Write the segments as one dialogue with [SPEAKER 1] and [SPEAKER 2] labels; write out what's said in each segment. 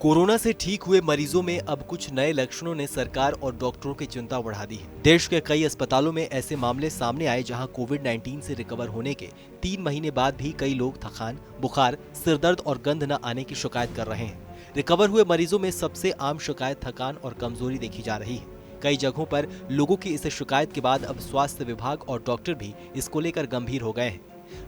[SPEAKER 1] Corona से ठीक हुए मरीजों में अब कुछ नए लक्षणों ने सरकार और डॉक्टरों की चिंता बढ़ा दी है। देश के कई अस्पतालों में ऐसे मामले सामने आए जहां कोविड-19 से रिकवर होने के 3 महीने बाद भी कई लोग थकान, बुखार, सिरदर्द और गंध न आने की शिकायत कर रहे हैं। रिकवर हुए मरीजों में सबसे आम शिकायत थकान और कमजोरी देखी जा रही है। कई जगहों पर लोगों की इस शिकायत के बाद अब स्वास्थ्य विभाग और डॉक्टर भी इसको लेकर गंभीर हो गए हैं।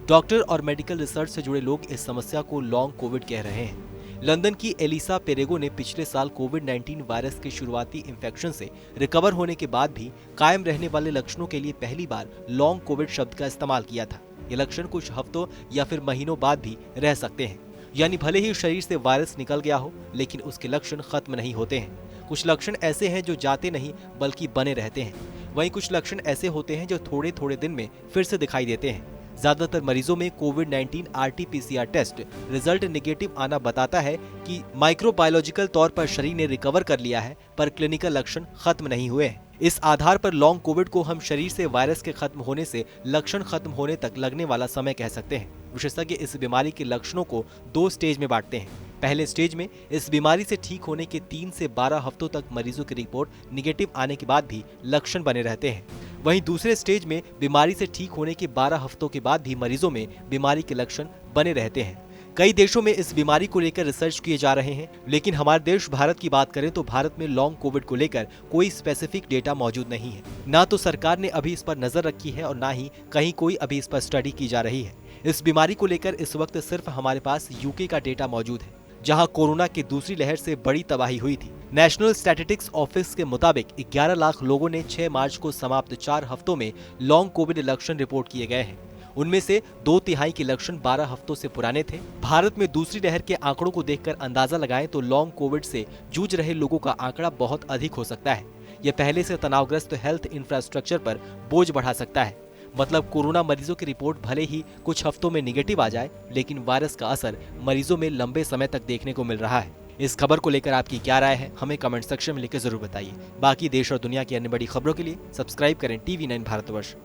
[SPEAKER 1] डॉक्टर और मेडिकल रिसर्च से जुड़े लोग इस समस्या को लॉन्ग कोविड कह रहे हैं। लंदन की एलिसा पेरेगो ने पिछले साल कोविड-19 वायरस के शुरुआती इंफेक्शन से रिकवर होने के बाद भी कायम रहने वाले लक्षणों के लिए पहली बार लॉन्ग कोविड शब्द का इस्तेमाल किया था। ये लक्षण कुछ हफ्तों या फिर महीनों बाद भी रह सकते हैं, यानी भले ही शरीर से वायरस निकल गया हो, लेकिन उसके लक्षण खत्म नहीं होते हैं। कुछ लक्षण ऐसे हैं जो जाते नहीं बल्कि बने रहते हैं। वहीं कुछ लक्षण ऐसे होते हैं जो थोड़े थोड़े दिन में फिर से दिखाई देते हैं। ज्यादातर मरीजों में कोविड-19 RT-PCR टेस्ट रिजल्ट नेगेटिव आना बताता है कि माइक्रोबायोलॉजिकल तौर पर शरीर ने रिकवर कर लिया है, पर क्लिनिकल लक्षण खत्म नहीं हुए हैं। इस आधार पर लॉन्ग कोविड को हम शरीर से वायरस के खत्म होने से लक्षण खत्म होने तक लगने वाला समय कह सकते हैं। विशेषज्ञ इस बीमारी के लक्षणों को 2 स्टेज में बांटते हैं। पहले स्टेज में इस बीमारी से ठीक होने के 3 से 12 हफ्तों तक मरीजों की रिपोर्ट निगेटिव आने के बाद भी लक्षण बने रहते हैं। वहीं दूसरे स्टेज में बीमारी से ठीक होने के 12 हफ्तों के बाद भी मरीजों में बीमारी के लक्षण बने रहते हैं। कई देशों में इस बीमारी को लेकर रिसर्च किए जा रहे हैं, लेकिन हमारे देश भारत की बात करें तो भारत में लॉन्ग कोविड को लेकर कोई स्पेसिफिक डेटा मौजूद नहीं है। ना तो सरकार ने अभी इस पर नजर रखी है और ना ही कहीं कोई अभी इस पर स्टडी की जा रही है। इस बीमारी को लेकर इस वक्त सिर्फ हमारे पास यूके का डेटा मौजूद है, जहां कोरोना की दूसरी लहर से बड़ी तबाही हुई थी। नेशनल स्टैटिस्टिक्स ऑफिस के मुताबिक 11 लाख लोगों ने 6 मार्च को समाप्त 4 हफ्तों में लॉन्ग कोविड लक्षण रिपोर्ट किए गए हैं। उनमें से 2/3 के लक्षण 12 हफ्तों से पुराने थे। भारत में दूसरी लहर के आंकड़ों को देखकर अंदाजा लगाएं तो लॉन्ग कोविड से जूझ रहे लोगों का आंकड़ा बहुत अधिक हो सकता है। यह पहले से तनावग्रस्त हेल्थ इंफ्रास्ट्रक्चर पर बोझ बढ़ा सकता है। मतलब कोरोना मरीजों की रिपोर्ट भले ही कुछ हफ्तों में निगेटिव आ जाए, लेकिन वायरस का असर मरीजों में लंबे समय तक देखने को मिल रहा है। इस खबर को लेकर आपकी क्या राय है, हमें कमेंट सेक्शन में लिखकर जरूर बताइए। बाकी देश और दुनिया की अन्य बड़ी खबरों के लिए सब्सक्राइब करें TV9 भारतवर्ष।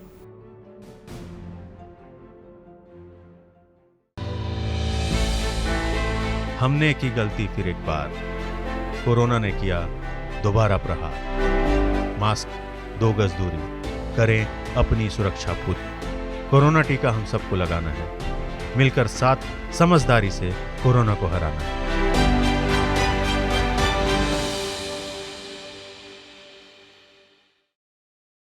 [SPEAKER 2] हमने की गलती फिर एक बार, कोरोना ने किया दोबारा प्रहार। मास्क, 2 गज दूरी, करें अपनी सुरक्षा खुद। कोरोना टीका हम सबको लगाना है, मिलकर साथ समझदारी से कोरोना को हराना है।